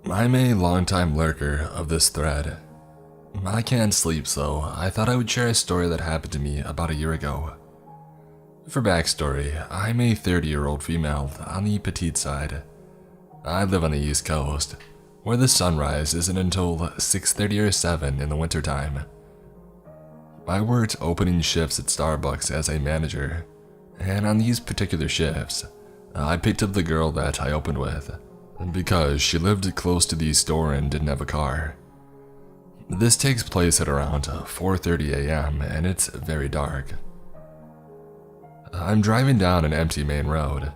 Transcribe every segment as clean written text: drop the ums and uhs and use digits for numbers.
I'm a longtime lurker of this thread. I can't sleep, so I thought I would share a story that happened to me about a year ago. For backstory, I'm a 30-year-old female on the petite side. I live on the East Coast, where the sunrise isn't until 6:30 or 7 in the wintertime. I worked opening shifts at Starbucks as a manager, and on these particular shifts, I picked up the girl that I opened with, because she lived close to the store and didn't have a car. This takes place at around 4:30 a.m. and it's very dark. I'm driving down an empty main road,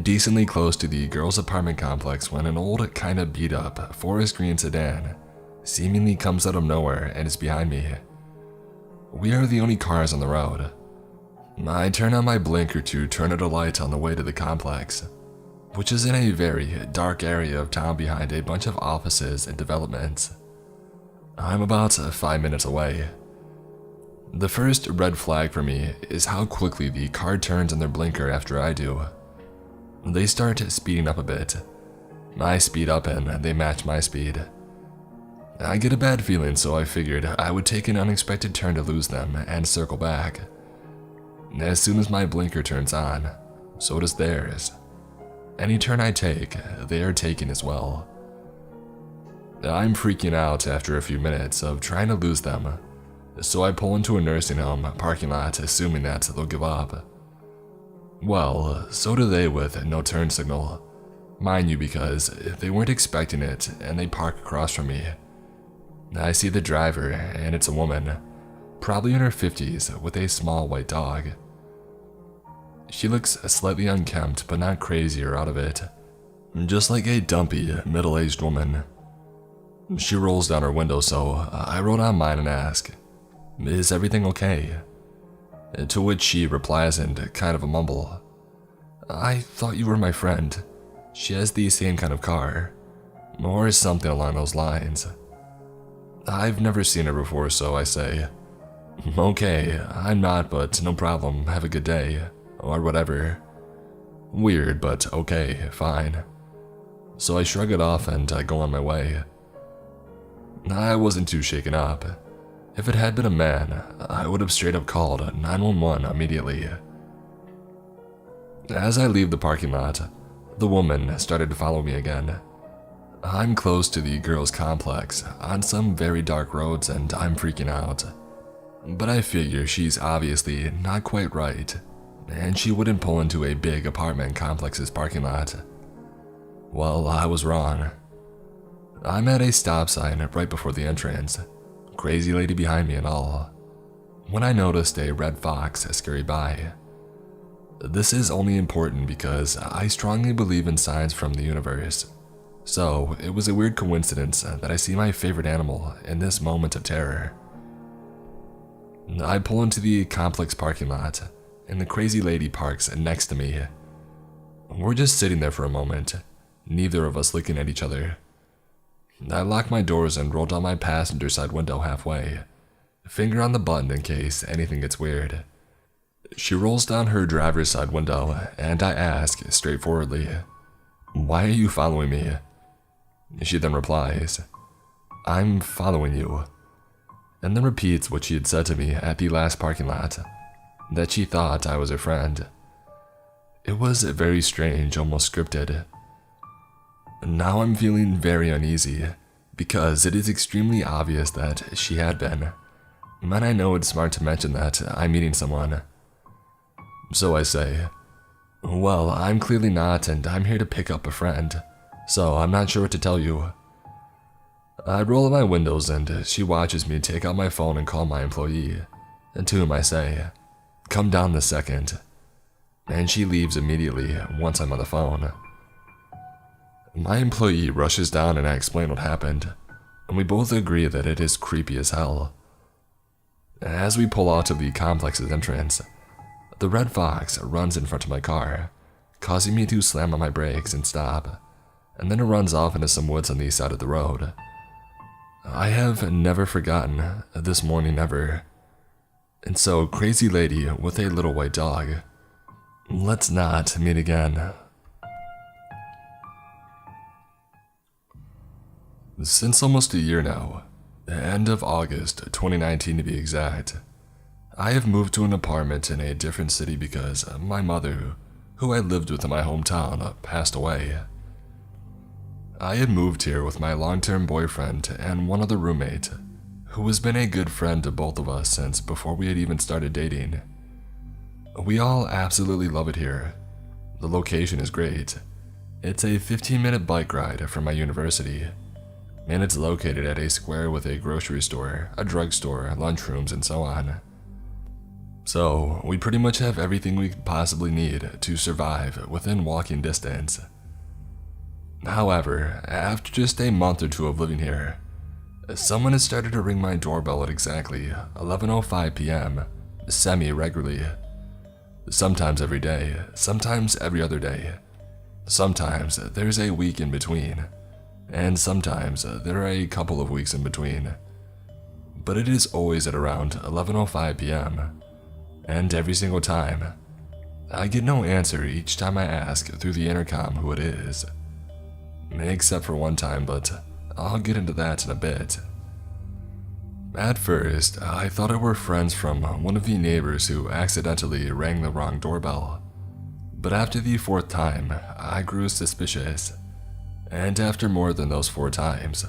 decently close to the girl's apartment complex when an old, kinda beat up forest green sedan seemingly comes out of nowhere and is behind me. We are the only cars on the road. I turn on my blinker to turn at a light on the way to the complex, which is in a very dark area of town behind a bunch of offices and developments. I'm about 5 minutes away. The first red flag for me is how quickly the car turns on their blinker after I do. They start speeding up a bit. I speed up and they match my speed. I get a bad feeling, so I figured I would take an unexpected turn to lose them and circle back. As soon as my blinker turns on, so does theirs. Any turn I take, they are taking as well. I'm freaking out after a few minutes of trying to lose them, so I pull into a nursing home parking lot assuming that they'll give up. Well, so do they with no turn signal. Mind you, because they weren't expecting it and they park across from me. I see the driver and it's a woman, probably in her 50s with a small white dog. She looks slightly unkempt but not crazy or out of it, just like a dumpy, middle-aged woman. She rolls down her window, so I roll down mine and ask, "Is everything okay?" To which she replies in kind of a mumble, "I thought you were my friend. She has the same kind of car," or something along those lines. I've never seen her before, so I say, "Okay, I'm not, but no problem, have a good day," or whatever. Weird, but okay, fine. So I shrug it off and I go on my way. I wasn't too shaken up. If it had been a man, I would have straight up called 911 immediately. As I leave the parking lot, the woman started to follow me again. I'm close to the girls' complex on some very dark roads and I'm freaking out. But I figure she's obviously not quite right, and she wouldn't pull into a big apartment complex's parking lot. Well, I was wrong. I'm at a stop sign right before the entrance, crazy lady behind me and all, when I noticed a red fox scurry by. This is only important because I strongly believe in signs from the universe, so it was a weird coincidence that I see my favorite animal in this moment of terror. I pull into the complex parking lot, and the crazy lady parks next to me. We're just sitting there for a moment, neither of us looking at each other. I lock my doors and roll down my passenger side window halfway, finger on the button in case anything gets weird. She rolls down her driver's side window, and I ask straightforwardly, "Why are you following me?" She then replies, "I'm following you," and then repeats what she had said to me at the last parking lot, that she thought I was her friend. It was very strange, almost scripted. Now I'm feeling very uneasy, because it is extremely obvious that she had been, and I know it's smart to mention that I'm meeting someone. So I say, "Well, I'm clearly not, and I'm here to pick up a friend, so I'm not sure what to tell you." I roll up my windows and she watches me take out my phone and call my employee, and to whom I say, "Come down this second," and she leaves immediately once I'm on the phone. My employee rushes down and I explain what happened, and we both agree that it is creepy as hell. As we pull out of the complex's entrance, the red fox runs in front of my car, causing me to slam on my brakes and stop, and then it runs off into some woods on the side of the road. I have never forgotten this morning ever. And so, crazy lady with a little white dog, let's not meet again. Since almost a year now, the end of August 2019 to be exact, I have moved to an apartment in a different city because my mother, who I lived with in my hometown, passed away. I had moved here with my long-term boyfriend and one other roommate, who has been a good friend to both of us since before we had even started dating. We all absolutely love it here. The location is great. It's a 15-minute bike ride from my university, and it's located at a square with a grocery store, a drugstore, lunchrooms, and so on. So, we pretty much have everything we could possibly need to survive within walking distance. However, after just a month or two of living here, someone has started to ring my doorbell at exactly 11:05 p.m., semi-regularly. Sometimes every day, sometimes every other day. Sometimes there's a week in between, and sometimes there are a couple of weeks in between. But it is always at around 11:05 p.m., and every single time, I get no answer each time I ask through the intercom who it is. Except for one time, but I'll get into that in a bit. At first, I thought it were friends from one of the neighbors who accidentally rang the wrong doorbell. But after the fourth time, I grew suspicious. And after more than those 4 times,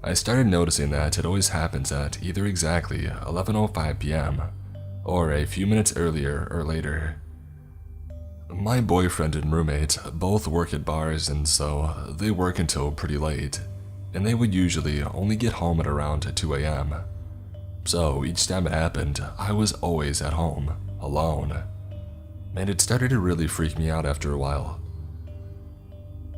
I started noticing that it always happens at either exactly 11:05 p.m. or a few minutes earlier or later. My boyfriend and roommate both work at bars, and so they work until pretty late, and they would usually only get home at around 2 a.m. So each time it happened, I was always at home, alone. And it started to really freak me out after a while.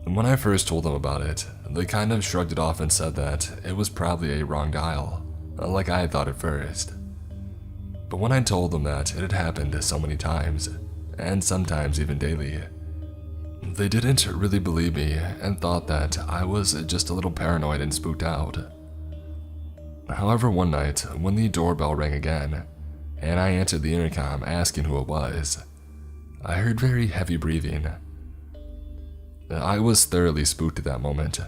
And when I first told them about it, they kind of shrugged it off and said that it was probably a wrong dial, like I had thought at first. But when I told them that it had happened so many times, and sometimes even daily, they didn't really believe me and thought that I was just a little paranoid and spooked out. However, one night, when the doorbell rang again, and I answered the intercom asking who it was, I heard very heavy breathing. I was thoroughly spooked at that moment.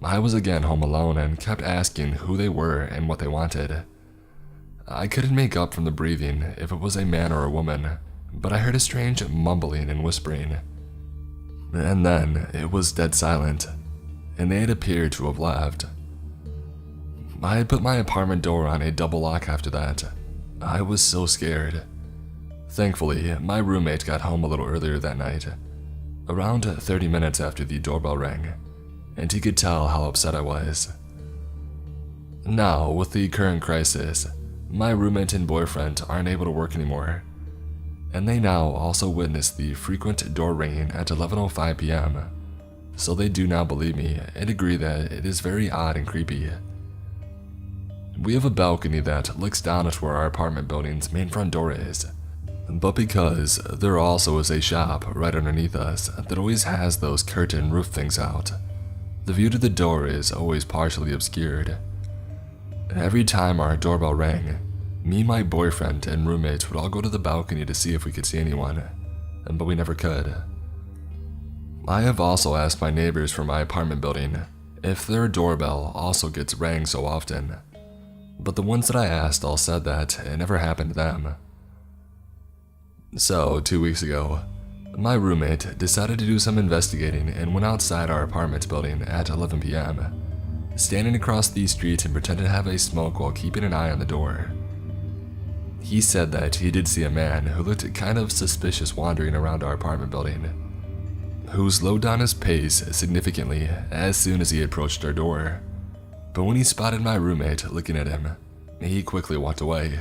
I was again home alone and kept asking who they were and what they wanted. I couldn't make up from the breathing if it was a man or a woman, but I heard a strange mumbling and whispering. And then it was dead silent, and they had appeared to have left. I had put my apartment door on a double lock after that. I was so scared. Thankfully, my roommate got home a little earlier that night, around 30 minutes after the doorbell rang, and he could tell how upset I was. Now, with the current crisis, my roommate and boyfriend aren't able to work anymore, and they now also witness the frequent door ringing at 11:05 p.m., so they do now believe me and agree that it is very odd and creepy. We have a balcony that looks down at where our apartment building's main front door is, but because there also is a shop right underneath us that always has those curtain roof things out, the view to the door is always partially obscured. Every time our doorbell rang, me, my boyfriend, and roommates would all go to the balcony to see if we could see anyone, but we never could. I have also asked my neighbors from my apartment building if their doorbell also gets rang so often, but the ones that I asked all said that it never happened to them. So, 2 weeks ago, my roommate decided to do some investigating and went outside our apartment building at 11 p.m., standing across the street and pretended to have a smoke while keeping an eye on the door. He said that he did see a man who looked kind of suspicious wandering around our apartment building, who slowed down his pace significantly as soon as he approached our door. But when he spotted my roommate looking at him, he quickly walked away.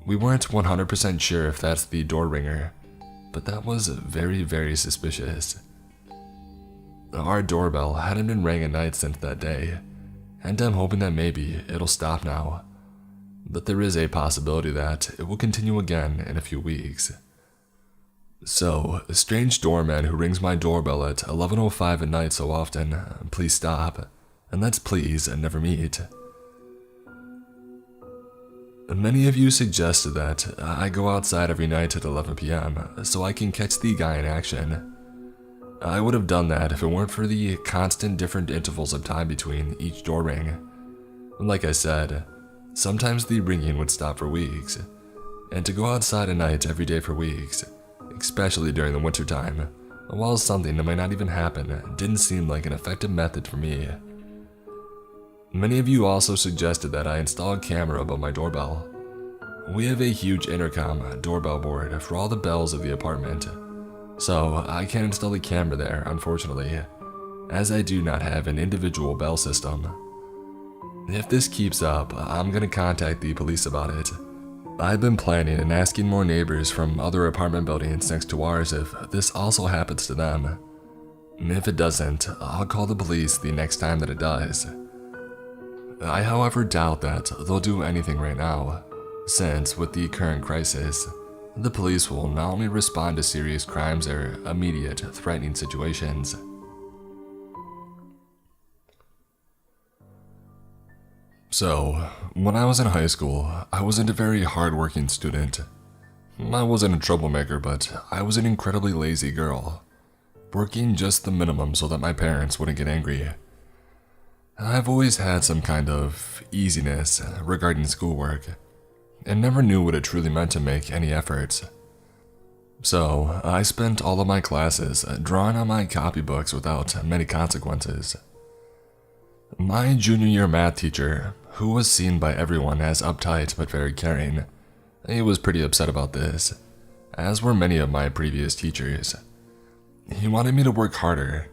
We weren't 100% sure if that's the door ringer, but that was very, very suspicious. Our doorbell hadn't been rang at night since that day, and I'm hoping that maybe it'll stop now. But there is a possibility that it will continue again in a few weeks. So, a strange doorman who rings my doorbell at 11:05 at night so often, please stop, and let's please never meet. Many of you suggested that I go outside every night at 11 p.m. so I can catch the guy in action. I would have done that if it weren't for the constant different intervals of time between each door ring. Like I said, sometimes the ringing would stop for weeks, and to go outside at night every day for weeks, especially during the wintertime, while something that might not even happen, didn't seem like an effective method for me. Many of you also suggested that I install a camera above my doorbell. We have a huge intercom doorbell board for all the bells of the apartment, so I can't install a camera there, unfortunately, as I do not have an individual bell system. If this keeps up, I'm gonna contact the police about it. I've been planning and asking more neighbors from other apartment buildings next to ours if this also happens to them. If it doesn't, I'll call the police the next time that it does. I, however, doubt that they'll do anything right now, since with the current crisis, the police will not only respond to serious crimes or immediate threatening situations. So, when I was in high school, I wasn't a very hardworking student. I wasn't a troublemaker, but I was an incredibly lazy girl, working just the minimum so that my parents wouldn't get angry. I've always had some kind of easiness regarding schoolwork, and never knew what it truly meant to make any efforts. So, I spent all of my classes drawing on my copybooks without many consequences. My junior year math teacher, who was seen by everyone as uptight but very caring, he was pretty upset about this, as were many of my previous teachers. He wanted me to work harder.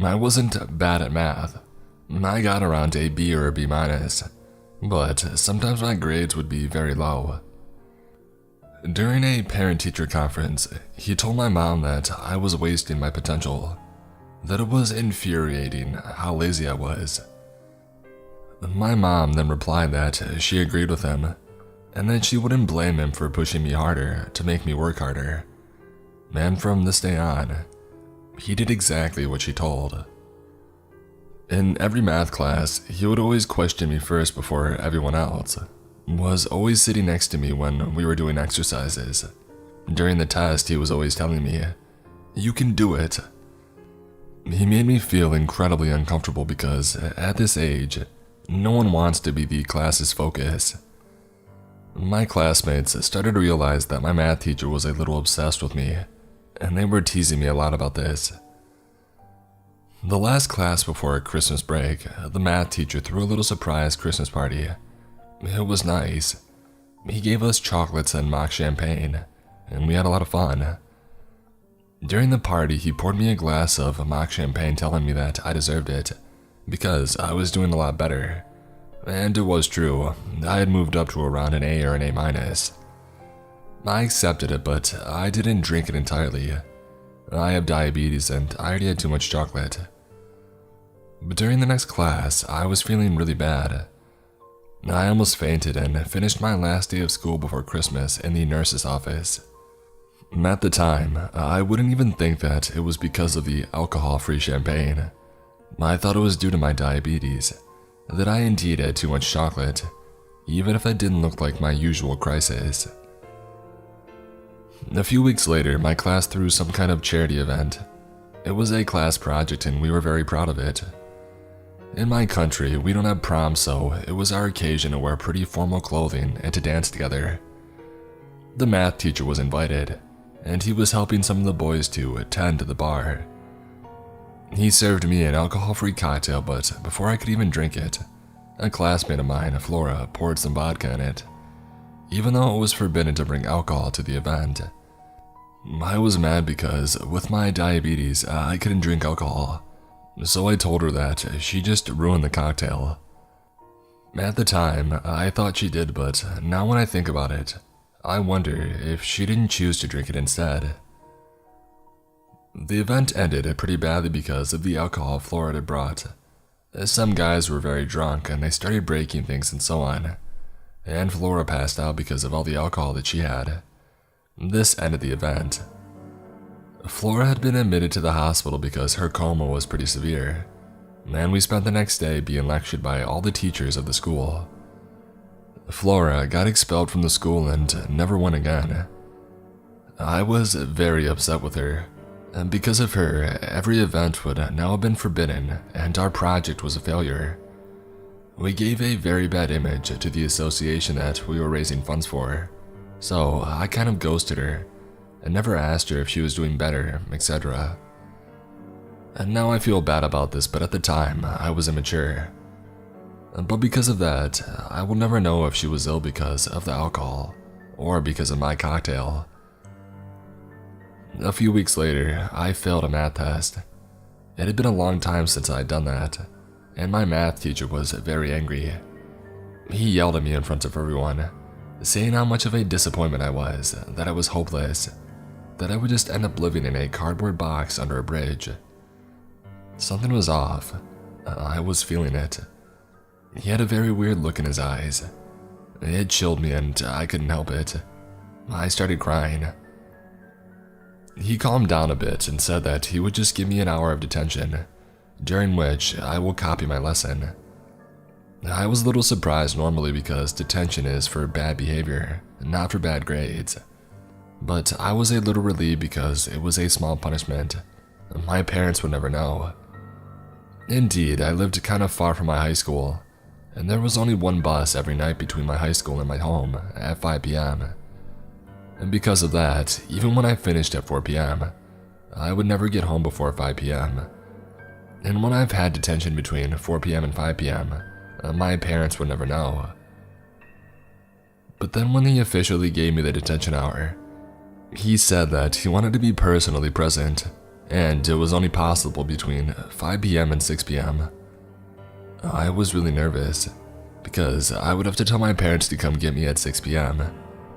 I wasn't bad at math. I got around a B or a B-, but sometimes my grades would be very low. During a parent-teacher conference, he told my mom that I was wasting my potential, that it was infuriating how lazy I was. My mom then replied that she agreed with him, and that she wouldn't blame him for pushing me harder to make me work harder. And from this day on, he did exactly what she told. In every math class, he would always question me first before everyone else, was always sitting next to me when we were doing exercises. During the test, he was always telling me, "You can do it." He made me feel incredibly uncomfortable because, at this age, no one wants to be the class's focus. My classmates started to realize that my math teacher was a little obsessed with me, and they were teasing me a lot about this. The last class before Christmas break, the math teacher threw a little surprise Christmas party. It was nice. He gave us chocolates and mock champagne, and we had a lot of fun. During the party, he poured me a glass of mock champagne, telling me that I deserved it, because I was doing a lot better. And it was true, I had moved up to around an A or an A-. I accepted it, but I didn't drink it entirely. I have diabetes and I already had too much chocolate. But during the next class, I was feeling really bad. I almost fainted and finished my last day of school before Christmas in the nurse's office. At the time, I wouldn't even think that it was because of the alcohol-free champagne. I thought it was due to my diabetes, that I indeed had too much chocolate, even if it didn't look like my usual crisis. A few weeks later, my class threw some kind of charity event. It was a class project and we were very proud of it. In my country, we don't have prom, so it was our occasion to wear pretty formal clothing and to dance together. The math teacher was invited, and he was helping some of the boys to attend to the bar. He served me an alcohol-free cocktail, but before I could even drink it, a classmate of mine, Flora, poured some vodka in it, even though it was forbidden to bring alcohol to the event. I was mad because, with my diabetes, I couldn't drink alcohol, so I told her that she just ruined the cocktail. At the time, I thought she did, but now when I think about it, I wonder if she didn't choose to drink it instead. The event ended pretty badly because of the alcohol Flora had brought. Some guys were very drunk and they started breaking things and so on, and Flora passed out because of all the alcohol that she had. This ended the event. Flora had been admitted to the hospital because her coma was pretty severe, and we spent the next day being lectured by all the teachers of the school. Flora got expelled from the school and never went again. I was very upset with her, And because of her, every event would now have been forbidden, and our project was a failure. We gave a very bad image to the association that we were raising funds for, so I kind of ghosted her and never asked her if she was doing better, etc. And now I feel bad about this, but at the time, I was immature. But because of that, I will never know if she was ill because of the alcohol or because of my cocktail. A few weeks later, I failed a math test. It had been a long time since I had done that, and my math teacher was very angry. He yelled at me in front of everyone, saying how much of a disappointment I was, that I was hopeless, that I would just end up living in a cardboard box under a bridge. Something was off. I was feeling it. He had a very weird look in his eyes. It chilled me and I couldn't help it. I started crying. He calmed down a bit and said that he would just give me an hour of detention, during which I will copy my lesson. I was a little surprised normally because detention is for bad behavior, not for bad grades. But I was a little relieved because it was a small punishment. My parents would never know. Indeed, I lived kind of far from my high school, and there was only one bus every night between my high school and my home at 5 p.m. And because of that, even when I finished at 4 p.m., I would never get home before 5 p.m. And when I've had detention between 4 p.m. and 5 p.m., my parents would never know. But then when he officially gave me the detention hour, he said that he wanted to be personally present, and it was only possible between 5 p.m. and 6 p.m. I was really nervous, because I would have to tell my parents to come get me at 6 p.m.,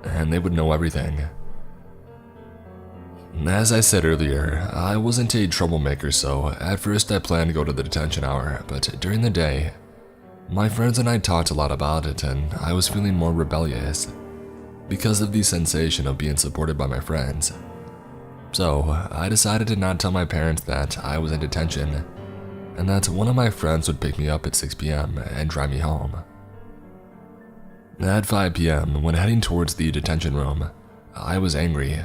and they would know everything. As I said earlier, I wasn't a troublemaker, so at first I planned to go to the detention hour, but during the day, my friends and I talked a lot about it, and I was feeling more rebellious because of the sensation of being supported by my friends. So I decided to not tell my parents that I was in detention, and that one of my friends would pick me up at 6 p.m. and drive me home. At 5 p.m., when heading towards the detention room, I was angry,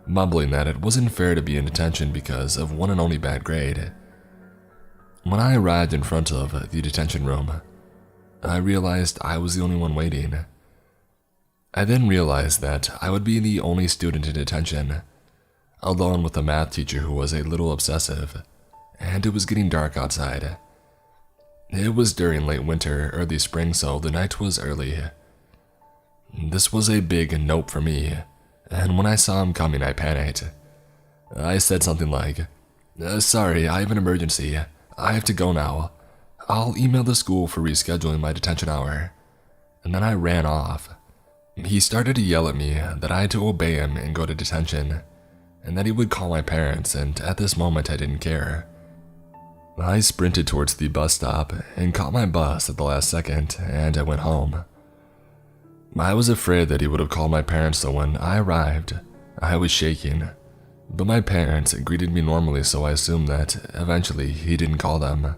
mumbling that it wasn't fair to be in detention because of one and only bad grade. When I arrived in front of the detention room, I realized I was the only one waiting. I then realized that I would be the only student in detention, alone with a math teacher who was a little obsessive, and it was getting dark outside. It was during late winter, early spring, so the night was early. This was a big nope for me, and when I saw him coming, I panicked. I said something like, "Sorry, I have an emergency. I have to go now. I'll email the school for rescheduling my detention hour." And then I ran off. He started to yell at me that I had to obey him and go to detention, and that he would call my parents, and at this moment I didn't care. I sprinted towards the bus stop and caught my bus at the last second, and I went home. I was afraid that he would have called my parents, so when I arrived, I was shaking, but my parents greeted me normally, so I assumed that eventually he didn't call them.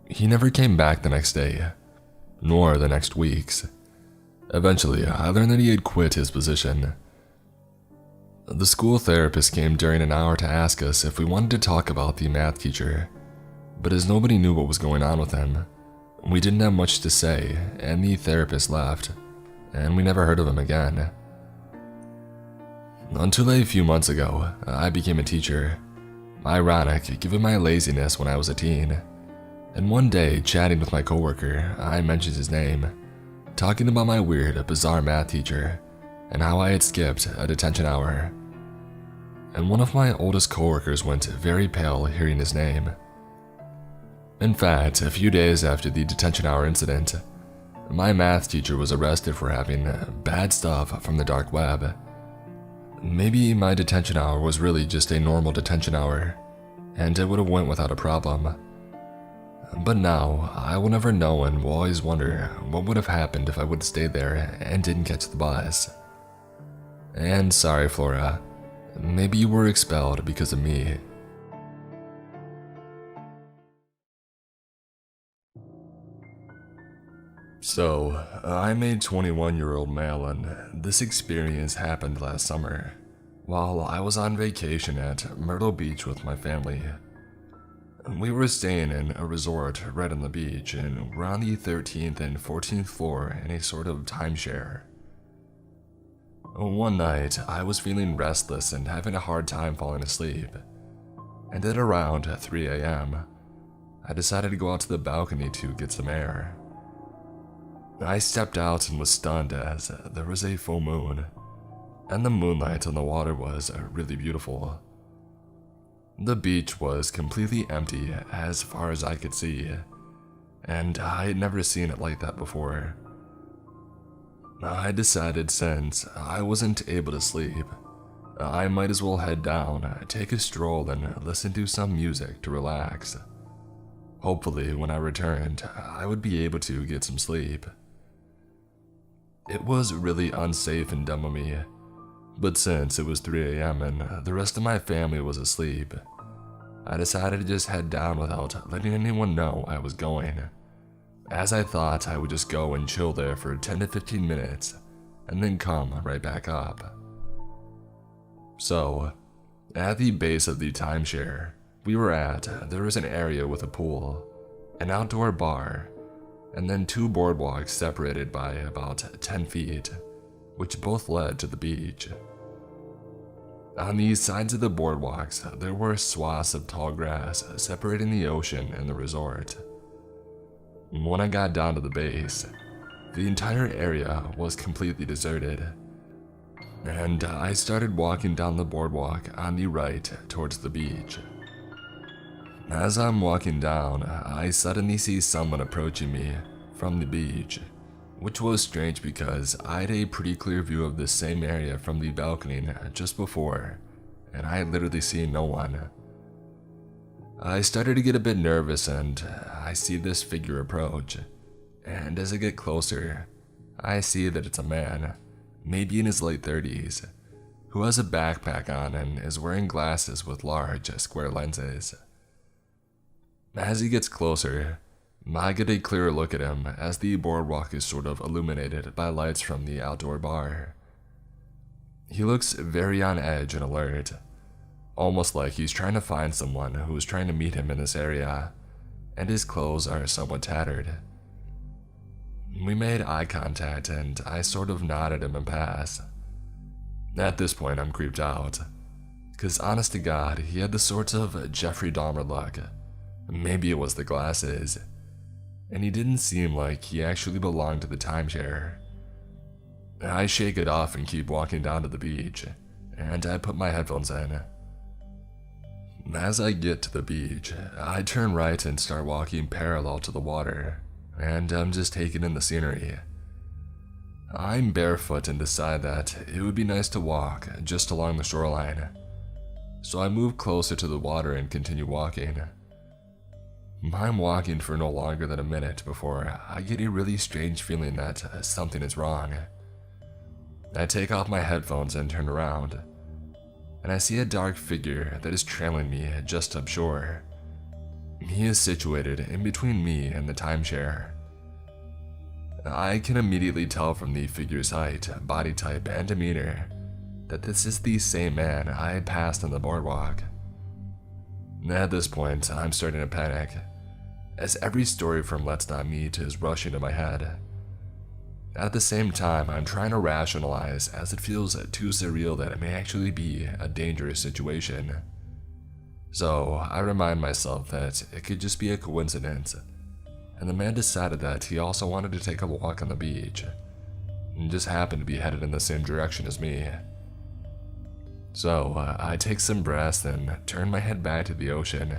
He never came back the next day, nor the next weeks. Eventually, I learned that he had quit his position. The school therapist came during an hour to ask us if we wanted to talk about the math teacher, but as nobody knew what was going on with him, we didn't have much to say, and the therapist left, and we never heard of him again. Until a few months ago, I became a teacher. Ironic, given my laziness when I was a teen. And one day, chatting with my coworker, I mentioned his name, talking about my weird, bizarre math teacher, and how I had skipped a detention hour. And one of my oldest coworkers went very pale hearing his name. In fact, a few days after the detention hour incident, my math teacher was arrested for having bad stuff from the dark web. Maybe my detention hour was really just a normal detention hour, and it would have went without a problem. But now, I will never know and will always wonder what would have happened if I would have stayed there and didn't catch the bus. And sorry, Flora, maybe you were expelled because of me. So, I'm a 21-year-old male, and this experience happened last summer, while I was on vacation at Myrtle Beach with my family. We were staying in a resort right on the beach, and we're on the 13th and 14th floor in a sort of timeshare. One night, I was feeling restless and having a hard time falling asleep, and at around 3 a.m., I decided to go out to the balcony to get some air. I stepped out and was stunned as there was a full moon, and the moonlight on the water was really beautiful. The beach was completely empty as far as I could see, and I had never seen it like that before. I decided since I wasn't able to sleep, I might as well head down, take a stroll, and listen to some music to relax. Hopefully, when I returned, I would be able to get some sleep. It was really unsafe and dumb of me, but since it was 3 a.m. and the rest of my family was asleep, I decided to just head down without letting anyone know I was going, as I thought I would just go and chill there for 10 to 15 minutes and then come right back up. So, at the base of the timeshare we were at, there was an area with a pool, an outdoor bar, and then 2 boardwalks separated by about 10 feet, which both led to the beach. On the sides of the boardwalks, there were swaths of tall grass separating the ocean and the resort. When I got down to the base, the entire area was completely deserted, and I started walking down the boardwalk on the right towards the beach. As I'm walking down, I suddenly see someone approaching me from the beach, which was strange because I had a pretty clear view of the same area from the balcony just before, and I had literally seen no one. I started to get a bit nervous, and I see this figure approach, and as I get closer, I see that it's a man, maybe in his late 30s, who has a backpack on and is wearing glasses with large, square lenses. As he gets closer, I get a clearer look at him as the boardwalk is sort of illuminated by lights from the outdoor bar. He looks very on edge and alert, almost like he's trying to find someone who is trying to meet him in this area, and his clothes are somewhat tattered. We made eye contact and I sort of nodded him and passed. At this point I'm creeped out, cause honest to God, he had the sort of Jeffrey Dahmer look. Maybe it was the glasses, and he didn't seem like he actually belonged to the timeshare. I shake it off and keep walking down to the beach, and I put my headphones in. As I get to the beach, I turn right and start walking parallel to the water, and I'm just taking in the scenery. I'm barefoot and decide that it would be nice to walk just along the shoreline, so I move closer to the water and continue walking. I'm walking for no longer than a minute before I get a really strange feeling that something is wrong. I take off my headphones and turn around, and I see a dark figure that is trailing me just up shore. He is situated in between me and the timeshare. I can immediately tell from the figure's height, body type, and demeanor that this is the same man I had passed on the boardwalk. At this point, I'm starting to panic, as every story from Let's Not Meet is rushing to my head. At the same time, I'm trying to rationalize, as it feels too surreal that it may actually be a dangerous situation. So I remind myself that it could just be a coincidence, and the man decided that he also wanted to take a walk on the beach, and just happened to be headed in the same direction as me. So I take some breaths and turn my head back to the ocean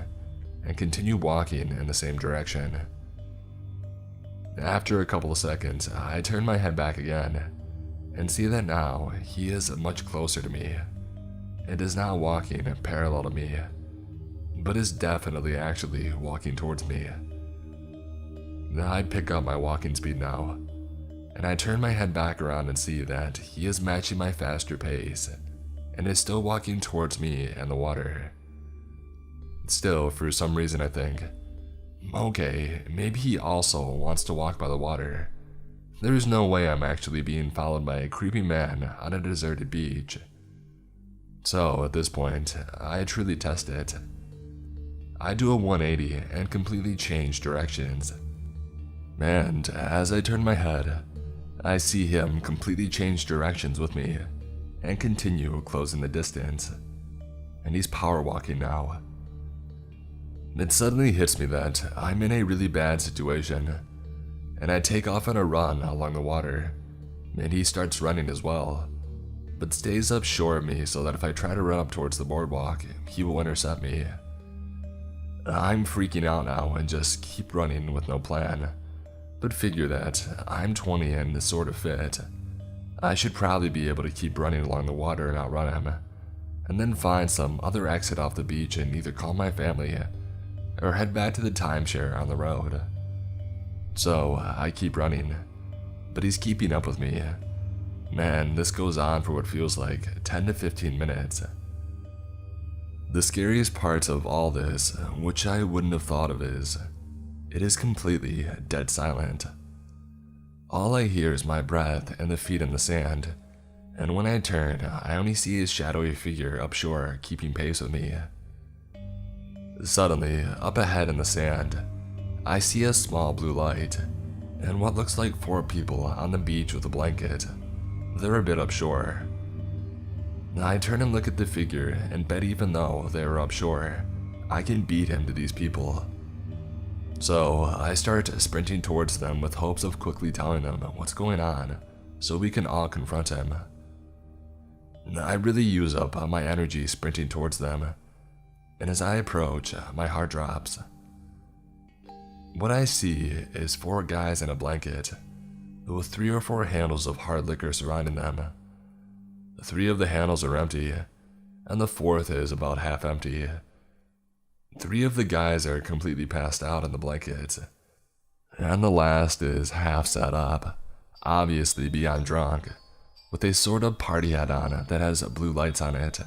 and continue walking in the same direction. After a couple of seconds, I turn my head back again and see that now he is much closer to me. It is not walking parallel to me, but is definitely actually walking towards me. I pick up my walking speed now, and I turn my head back around and see that he is matching my faster pace and is still walking towards me and the water. Still, for some reason I think, okay, maybe he also wants to walk by the water. There is no way I'm actually being followed by a creepy man on a deserted beach. So at this point, I truly test it. I do a 180 and completely change directions. And as I turn my head, I see him completely change directions with me and continue closing the distance. And he's power walking now. It suddenly hits me that I'm in a really bad situation, and I take off on a run along the water, and he starts running as well, but stays up short of me so that if I try to run up towards the boardwalk, he will intercept me. I'm freaking out now and just keep running with no plan, but figure that I'm 20 and sort of fit. I should probably be able to keep running along the water and outrun him, and then find some other exit off the beach and either call my family or head back to the timeshare on the road. So I keep running, but he's keeping up with me. Man, this goes on for what feels like 10 to 15 minutes. The scariest part of all this, which I wouldn't have thought of, is it is completely dead silent. All I hear is my breath and the feet in the sand, and when I turn, I only see his shadowy figure up shore keeping pace with me. Suddenly, up ahead in the sand, I see a small blue light, and what looks like 4 people on the beach with a blanket. They're a bit up shore. I turn and look at the figure and bet even though they are up shore, I can beat him to these people. So I start sprinting towards them with hopes of quickly telling them what's going on so we can all confront him. I really use up my energy sprinting towards them, and as I approach, my heart drops. What I see is 4 guys in a blanket, with 3 or 4 handles of hard liquor surrounding them. 3 of the handles are empty, and the 4th is about half empty. 3 of the guys are completely passed out in the blanket, and the last is half sat up, obviously beyond drunk, with a sort of party hat on that has blue lights on it,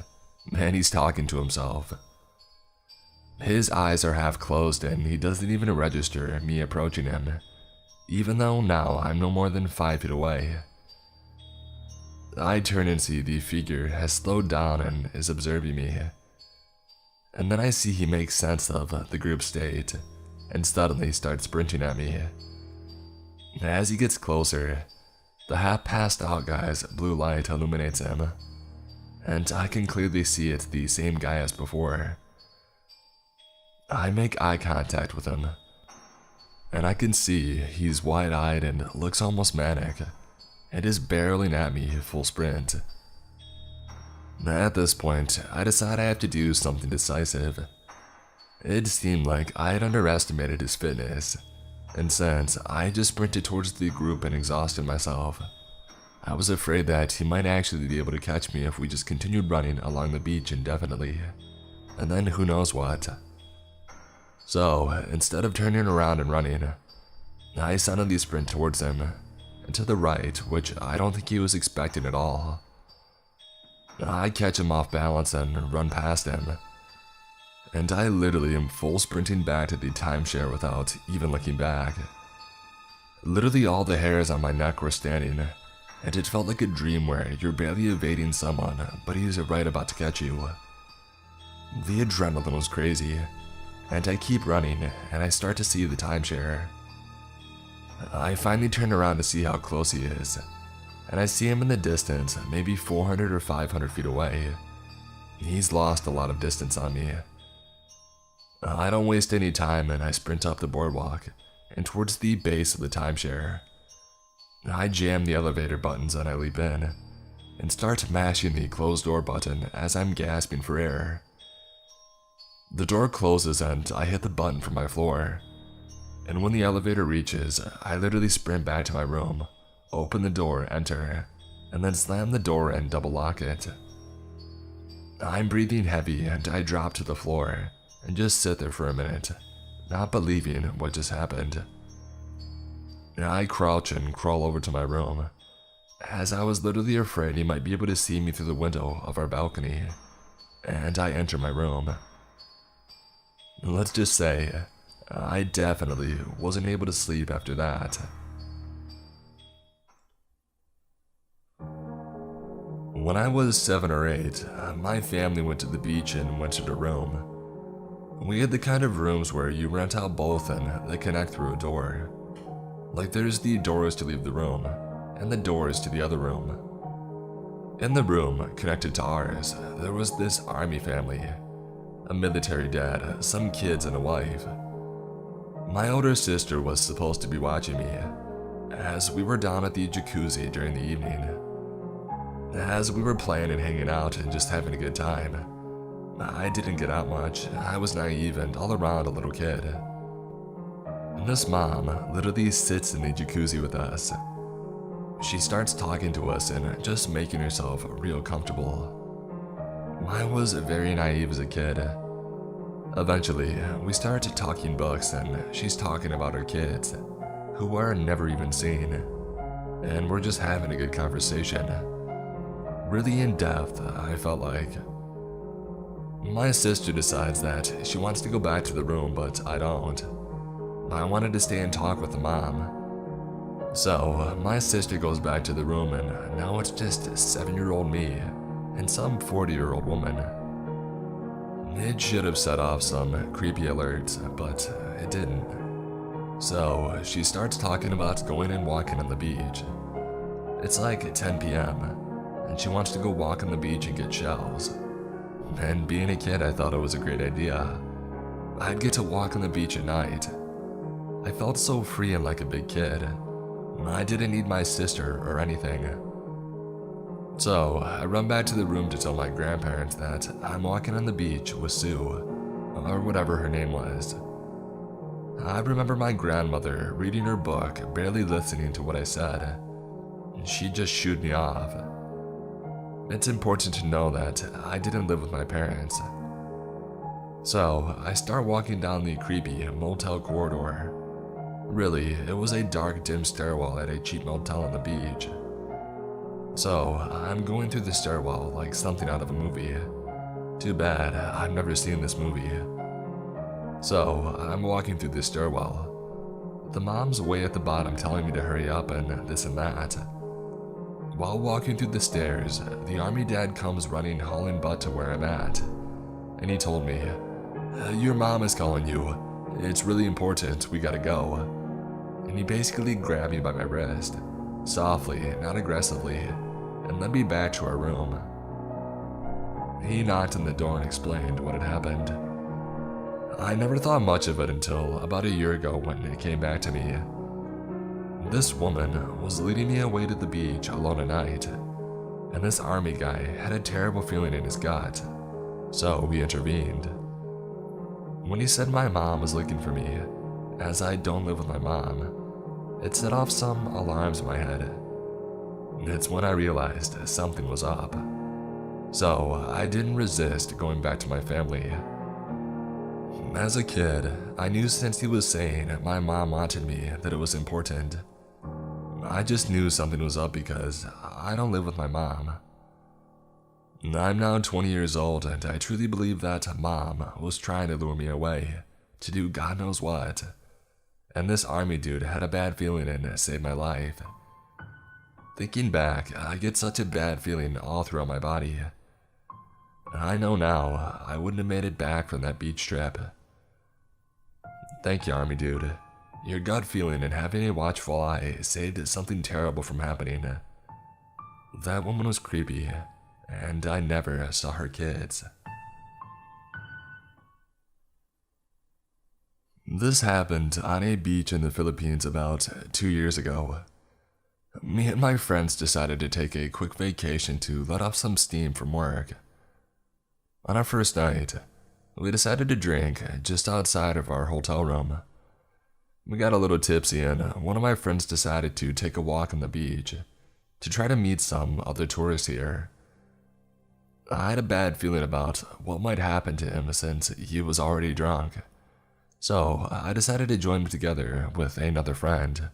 and he's talking to himself. His eyes are half closed and he doesn't even register me approaching him, even though now I'm no more than 5 feet away. I turn and see the figure has slowed down and is observing me. And then I see he makes sense of the group state and suddenly starts sprinting at me. As he gets closer, the half-passed out guy's blue light illuminates him, and I can clearly see it's the same guy as before. I make eye contact with him, and I can see he's wide-eyed and looks almost manic, and is barreling at me full sprint. At this point, I decide I have to do something decisive. It seemed like I had underestimated his fitness, and since I just sprinted towards the group and exhausted myself, I was afraid that he might actually be able to catch me if we just continued running along the beach indefinitely, and then who knows what. So, instead of turning around and running, I suddenly sprint towards him, and to the right, which I don't think he was expecting at all. I catch him off balance and run past him, and I literally am full sprinting back to the timeshare without even looking back. Literally all the hairs on my neck were standing, and it felt like a dream where you're barely evading someone, but he's right about to catch you. The adrenaline was crazy, and I keep running, and I start to see the timeshare. I finally turn around to see how close he is, and I see him in the distance, maybe 400 or 500 feet away. He's lost a lot of distance on me. I don't waste any time and I sprint up the boardwalk and towards the base of the timeshare. I jam the elevator buttons and I leap in, and start mashing the closed door button as I'm gasping for air. The door closes and I hit the button for my floor, and when the elevator reaches, I literally sprint back to my room, open the door, enter, and then slam the door and double lock it. I'm breathing heavy and I drop to the floor and just sit there for a minute, not believing what just happened. I crouch and crawl over to my room, as I was literally afraid he might be able to see me through the window of our balcony, and I enter my room. Let's just say, I definitely wasn't able to sleep after that. When I was 7 or 8, my family went to the beach and rented a room. We had the kind of rooms where you rent out both and they connect through a door. Like there's the doors to leave the room, and the doors to the other room. In the room connected to ours, there was this army family, a military dad, some kids, and a wife. My older sister was supposed to be watching me, as we were down at the jacuzzi during the evening. As we were playing and hanging out and just having a good time, I didn't get out much. I was naive and all around a little kid. And this mom literally sits in the jacuzzi with us. She starts talking to us and just making herself real comfortable. I was very naive as a kid. Eventually, we started talking books and she's talking about her kids, who are never even seen. And we're just having a good conversation. Really in depth, I felt like. My sister decides that she wants to go back to the room, but I don't. I wanted to stay and talk with the mom. So, my sister goes back to the room and now it's just 7-year-old me and some 40-year-old woman. It should have set off some creepy alerts, but it didn't. So, she starts talking about going and walking on the beach. It's like 10 p.m. and she wants to go walk on the beach and get shells. And being a kid, I thought it was a great idea. I'd get to walk on the beach at night. I felt so free and like a big kid. I didn't need my sister or anything. So, I run back to the room to tell my grandparents that I'm walking on the beach with Sue, or whatever her name was. I remember my grandmother reading her book, barely listening to what I said. She just shooed me off. It's important to know that I didn't live with my parents. So, I start walking down the creepy motel corridor. Really, it was a dark, dim stairwell at a cheap motel on the beach. So, I'm going through the stairwell like something out of a movie. Too bad, I've never seen this movie. So, I'm walking through the stairwell. The mom's way at the bottom telling me to hurry up and this and that. While walking through the stairs, the army dad comes running hauling butt to where I'm at. And he told me, "Your mom is calling you. It's really important, we gotta go." And he basically grabbed me by my wrist, softly, not aggressively, and led me back to our room. He knocked on the door and explained what had happened. I never thought much of it until about a year ago when it came back to me. This woman was leading me away to the beach alone at night, and this army guy had a terrible feeling in his gut, so we intervened. When he said my mom was looking for me, as I don't live with my mom, it set off some alarms in my head. It's when I realized something was up. So I didn't resist going back to my family. As a kid, I knew since he was saying my mom wanted me that it was important. I just knew something was up because I don't live with my mom. I'm now 20 years old and I truly believe that mom was trying to lure me away to do God knows what. And this army dude had a bad feeling and saved my life. Thinking back, I get such a bad feeling all throughout my body. I know now I wouldn't have made it back from that beach trip. Thank you, army dude. Your gut feeling and having a watchful eye saved something terrible from happening. That woman was creepy, and I never saw her kids. This happened on a beach in the Philippines about 2 years ago. Me and my friends decided to take a quick vacation to let off some steam from work. On our first night, we decided to drink just outside of our hotel room. We got a little tipsy and one of my friends decided to take a walk on the beach to try to meet some other tourists here. I had a bad feeling about what might happen to him since he was already drunk, so I decided to join him together with another friend.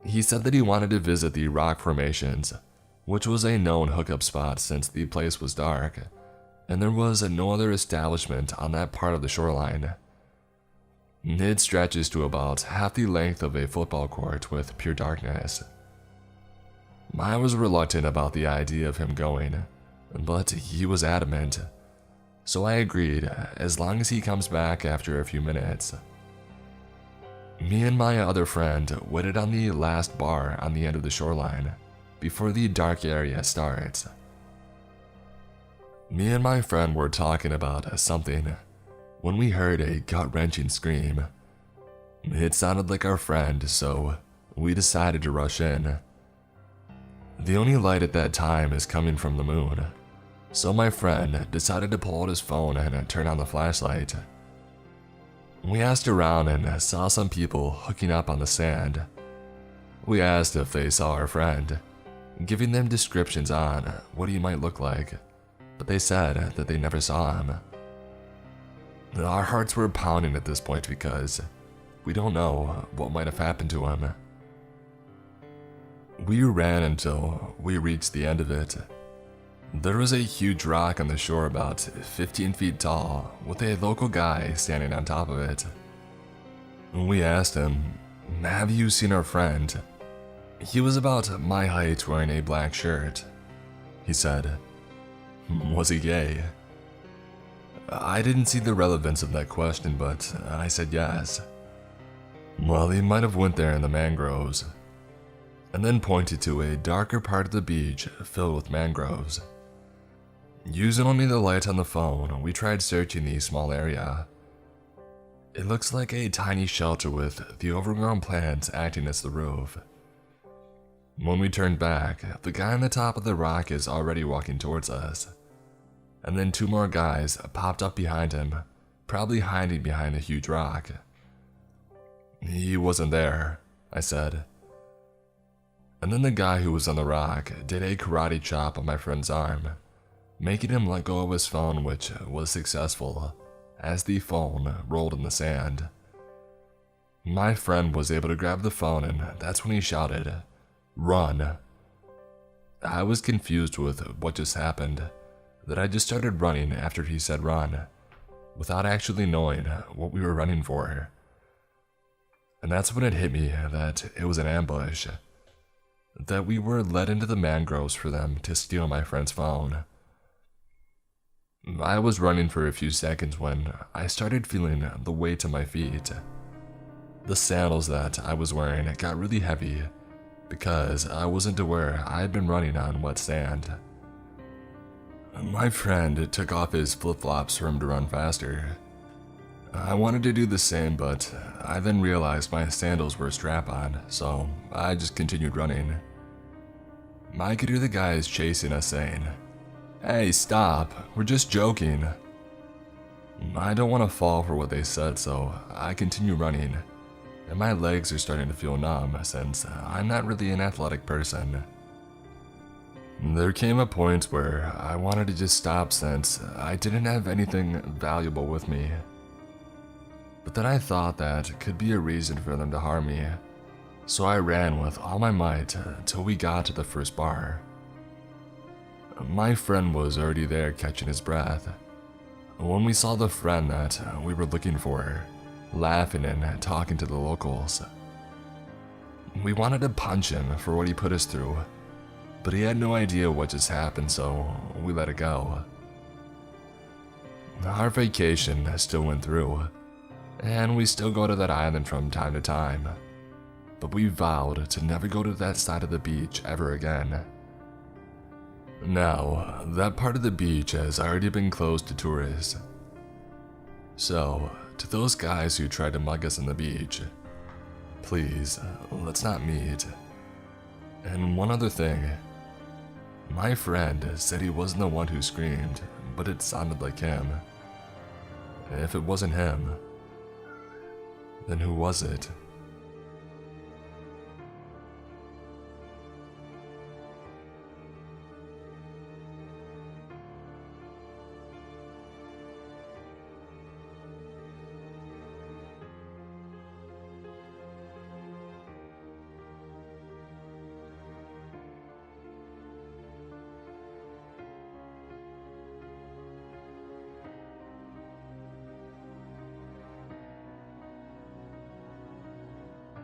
He said that he wanted to visit the rock formations, which was a known hookup spot since the place was dark, and there was no other establishment on that part of the shoreline. It stretches to about half the length of a football court with pure darkness. I was reluctant about the idea of him going, but he was adamant, so I agreed as long as he comes back after a few minutes. Me and my other friend waited on the last bar on the end of the shoreline before the dark area starts. Me and my friend were talking about something when we heard a gut-wrenching scream. It sounded like our friend, so we decided to rush in. The only light at that time is coming from the moon, so my friend decided to pull out his phone and turn on the flashlight. We asked around and saw some people hooking up on the sand. We asked if they saw our friend, giving them descriptions on what he might look like, but they said that they never saw him. Our hearts were pounding at this point because we don't know what might have happened to him. We ran until we reached the end of it. There was a huge rock on the shore about 15 feet tall with a local guy standing on top of it. We asked him, "Have you seen our friend?" He was about my height wearing a black shirt. He said, "Was he gay?" I didn't see the relevance of that question, but I said yes. Well, he might have went there in the mangroves, and then pointed to a darker part of the beach filled with mangroves. Using only the light on the phone, we tried searching the small area. It looks like a tiny shelter with the overgrown plants acting as the roof. When we turned back, the guy on the top of the rock is already walking towards us. And then two more guys popped up behind him, probably hiding behind a huge rock. "He wasn't there," I said. And then the guy who was on the rock did a karate chop on my friend's arm, making him let go of his phone, which was successful, as the phone rolled in the sand. My friend was able to grab the phone, and that's when he shouted, "Run!" I was confused with what just happened, that I just started running after he said run, without actually knowing what we were running for. And that's when it hit me that it was an ambush, that we were led into the mangroves for them to steal my friend's phone. I was running for a few seconds when I started feeling the weight of my feet. The sandals that I was wearing got really heavy because I wasn't aware I had been running on wet sand. My friend took off his flip-flops for him to run faster. I wanted to do the same, but I then realized my sandals were strap-on, so I just continued running. I could hear the guys chasing us saying, "Hey, stop, we're just joking." I don't want to fall for what they said, so I continue running, and my legs are starting to feel numb since I'm not really an athletic person. There came a point where I wanted to just stop since I didn't have anything valuable with me. But then I thought that could be a reason for them to harm me, so I ran with all my might till we got to the first bar. My friend was already there catching his breath when we saw the friend that we were looking for, laughing and talking to the locals. We wanted to punch him for what he put us through, but he had no idea what just happened, so we let it go. Our vacation still went through, and we still go to that island from time to time, but we vowed to never go to that side of the beach ever again. Now, that part of the beach has already been closed to tourists. So, to those guys who tried to mug us on the beach, please, let's not meet. And one other thing. My friend said he wasn't the one who screamed, but it sounded like him. If it wasn't him, then who was it?